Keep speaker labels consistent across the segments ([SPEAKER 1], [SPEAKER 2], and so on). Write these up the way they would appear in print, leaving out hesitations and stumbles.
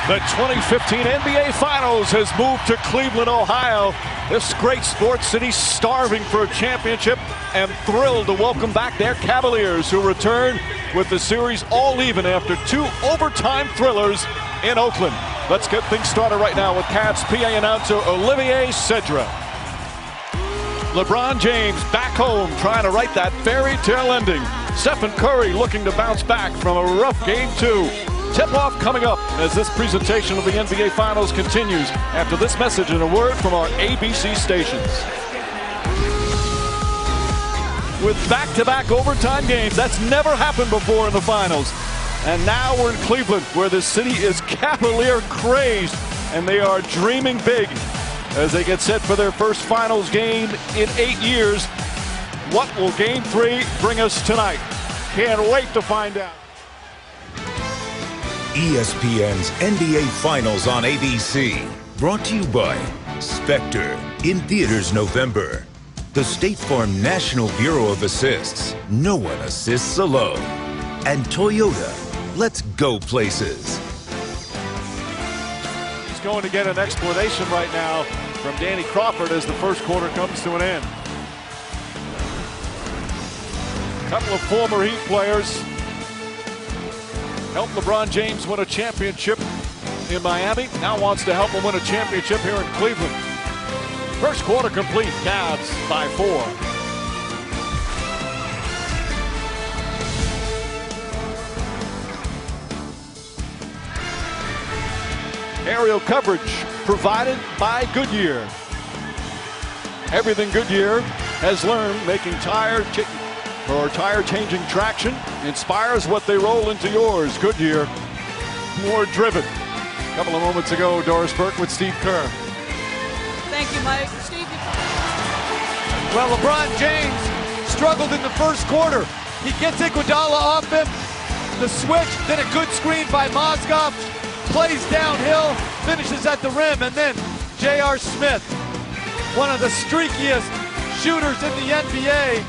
[SPEAKER 1] The 2015 NBA Finals has moved to Cleveland, Ohio. This great sports city starving for a championship and thrilled to welcome back their Cavaliers, who return with the series all even after 2 overtime thrillers in Oakland. Let's get things started right now with Cavs PA announcer Olivier Cedra. LeBron James back home trying to write that fairy tale ending. Stephen Curry looking to bounce back from a rough Game 2. Tip-off coming up as this presentation of the NBA Finals continues after this message and a word from our ABC stations. With back-to-back overtime games, that's never happened before in the Finals. And now we're in Cleveland, where the city is Cavalier crazed, and they are dreaming big as they get set for their first Finals game in 8 years. What will Game 3 bring us tonight? Can't wait to find out.
[SPEAKER 2] ESPN's NBA Finals on ABC. Brought to you by Spectre, in theaters November. The State Farm National Bureau of Assists. No one assists alone. And Toyota. Let's go places.
[SPEAKER 1] He's going to get an explanation right now from Danny Crawford as the first quarter comes to an end. A couple of former Heat players helped LeBron James win a championship in Miami. Now wants to help him win a championship here in Cleveland. First quarter complete. Cavs by 4. Aerial coverage provided by Goodyear. Everything Goodyear has learned making tire changing traction inspires what they roll into yours. Goodyear, more driven. A couple of moments ago, Doris Burke with Steve Kerr.
[SPEAKER 3] Thank you, Mike. Steve.
[SPEAKER 4] Well, LeBron James struggled in the first quarter. He gets Iguodala off him. The switch, then a good screen by Mozgov. Plays downhill, finishes at the rim, and then J.R. Smith, one of the streakiest shooters in the NBA,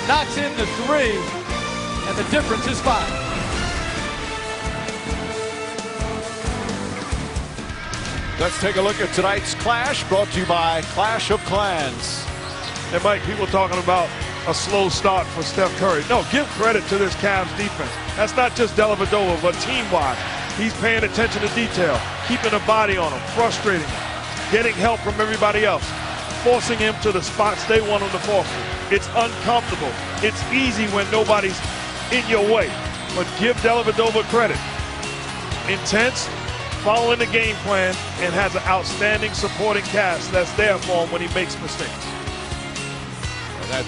[SPEAKER 4] knocks in the 3, and the difference is 5.
[SPEAKER 1] Let's take a look at tonight's clash, brought to you by Clash of Clans.
[SPEAKER 5] And Mike, people talking about a slow start for Steph Curry. No, give credit to this Cavs defense. That's not just Dellavedova, but team-wide. He's paying attention to detail, keeping a body on him, frustrating him, getting help from everybody else, forcing him to the spots they want him to force him. It's uncomfortable. It's easy when nobody's in your way. But give Dellavedova credit. Intense, following the game plan, and has an outstanding supporting cast that's there for him when he makes mistakes.
[SPEAKER 1] And that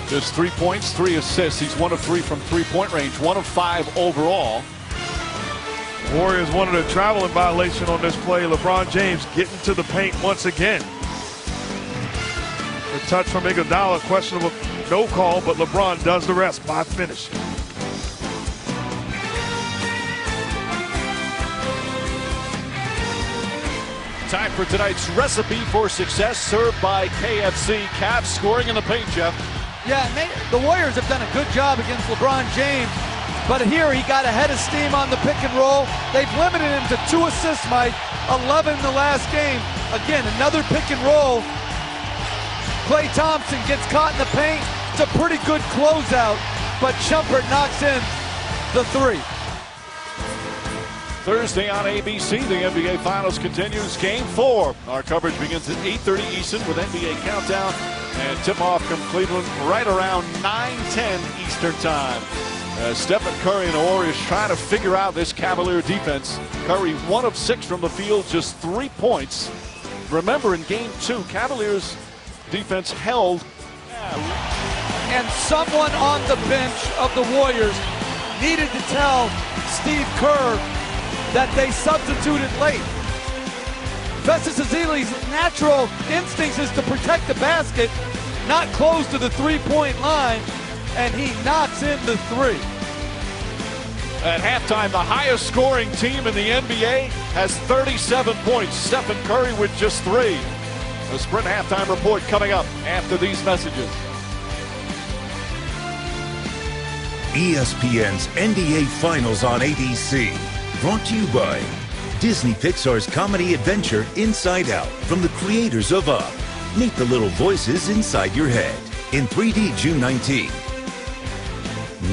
[SPEAKER 1] just 3 points, 3 assists. He's 1 of 3 from three-point range, 1 of 5 overall.
[SPEAKER 5] Warriors wanted a traveling violation on this play. LeBron James getting to the paint once again. The touch from Iguodala, questionable, no call, but LeBron does the rest by finish.
[SPEAKER 1] Time for tonight's recipe for success, served by KFC. Cavs scoring in the paint, Jeff.
[SPEAKER 4] Yeah, the Warriors have done a good job against LeBron James, but here he got ahead of steam on the pick and roll. They've limited him to 2 assists, Mike, 11 in the last game. Again, another pick and roll. Klay Thompson gets caught in the paint. It's a pretty good closeout, but Shumpert knocks in the 3.
[SPEAKER 1] Thursday on ABC, the NBA Finals continues. Game 4. Our coverage begins at 8:30 Eastern with NBA Countdown, and tip-off from Cleveland right around 9:10 Eastern Time. Stephen Curry and the Warriors trying to figure out this Cavalier defense. Curry 1 of 6 from the field, just 3 points. Remember, in Game 2, Cavaliers defense held.
[SPEAKER 4] And someone on the bench of the Warriors needed to tell Steve Kerr that they substituted late. Festus Ezeli's natural instincts is to protect the basket, not close to the three-point line, and he knocks in the 3.
[SPEAKER 1] At halftime, the highest scoring team in the NBA has 37 points. Stephen Curry with just 3. The Sprint halftime report coming up after these messages.
[SPEAKER 2] ESPN's NBA Finals on ABC. Brought to you by Disney Pixar's comedy adventure Inside Out from the creators of Up. Meet the little voices inside your head in 3D June 19.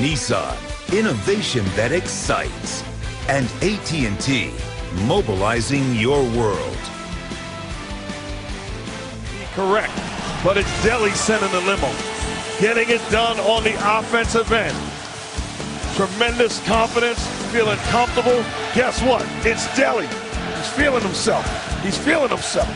[SPEAKER 2] Nissan, innovation that excites. And AT&T, mobilizing your world.
[SPEAKER 5] Correct, but it's Deli sending the limo. Getting it done on the offensive end. Tremendous confidence, feeling comfortable. Guess what? It's Deli. He's feeling himself. He's feeling himself.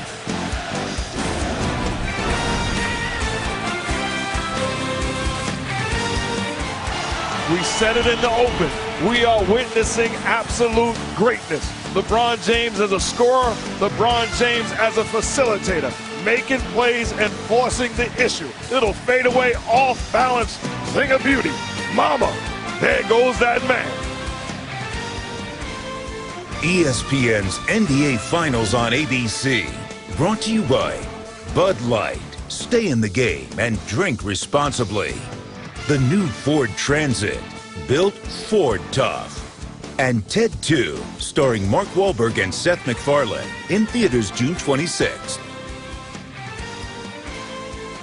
[SPEAKER 5] We said it in the open. We are witnessing absolute greatness. LeBron James as a scorer, LeBron James as a facilitator, making plays and forcing the issue. It'll fade away, off balance, thing of beauty. Mama, there goes that man.
[SPEAKER 2] ESPN's NBA Finals on ABC. Brought to you by Bud Light. Stay in the game and drink responsibly. The new Ford Transit, built Ford tough. And Ted 2, starring Mark Wahlberg and Seth MacFarlane, in theaters June 26th.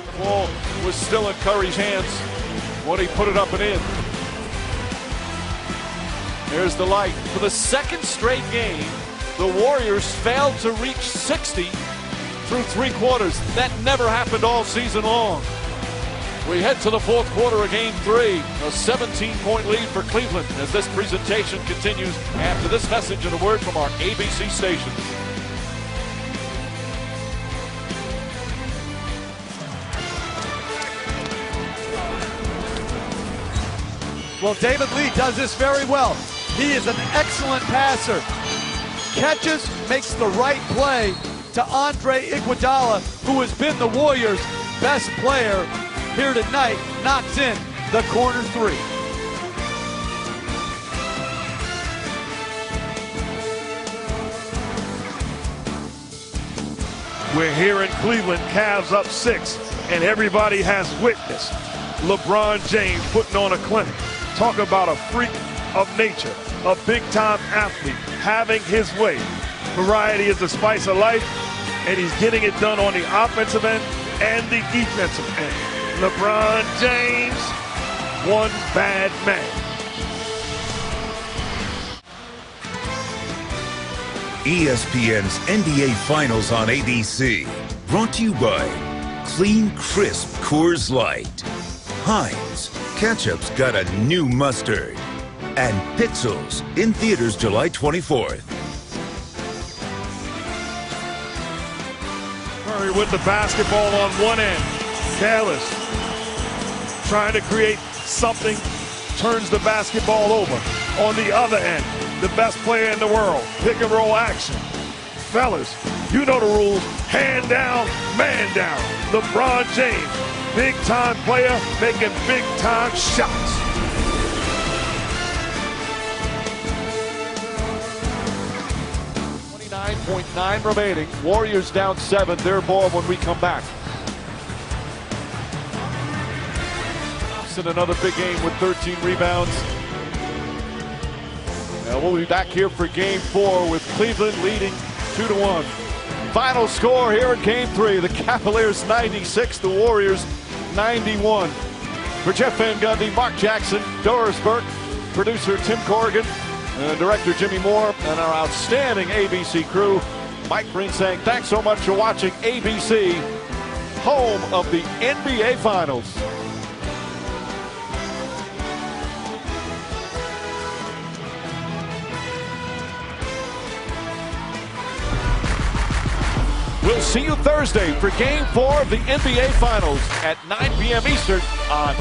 [SPEAKER 1] The ball was still in Curry's hands when he put it up and in. There's the light. For the second straight game, the Warriors failed to reach 60 through 3 quarters. That never happened all season long. We head to the fourth quarter of Game 3. A 17-point lead for Cleveland as this presentation continues after this message and a word from our ABC station.
[SPEAKER 4] Well, David Lee does this very well. He is an excellent passer. Catches, makes the right play to Andre Iguodala, who has been the Warriors' best player here tonight, knocks in the corner 3.
[SPEAKER 5] We're here in Cleveland, Cavs up 6, and everybody has witnessed LeBron James putting on a clinic. Talk about a freak of nature, a big-time athlete, having his way. Variety is the spice of life, and he's getting it done on the offensive end and the defensive end. LeBron James, one bad man.
[SPEAKER 2] ESPN's NBA Finals on ABC. Brought to you by Clean Crisp Coors Light. Heinz, ketchup's got a new mustard. And Pixels, in theaters July 24th.
[SPEAKER 5] Curry with the basketball on one end. Careless. Trying to create something, turns the basketball over. On the other end, the best player in the world, pick and roll action. Fellas, you know the rules, hand down, man down. LeBron James, big time player, making big time shots.
[SPEAKER 1] .9 remaining. Warriors down 7. Their ball when we come back. In another big game with 13 rebounds. Now we'll be back here for Game 4 with Cleveland leading 2-1. Final score here in Game 3: the Cavaliers 96, the Warriors 91. For Jeff Van Gundy, Mark Jackson, Doris Burke, producer Tim Corrigan, director Jimmy Moore, and our outstanding ABC crew, Mike Breen, saying thanks so much for watching ABC, home of the NBA Finals. We'll see you Thursday for Game 4 of the NBA Finals at 9 p.m. Eastern on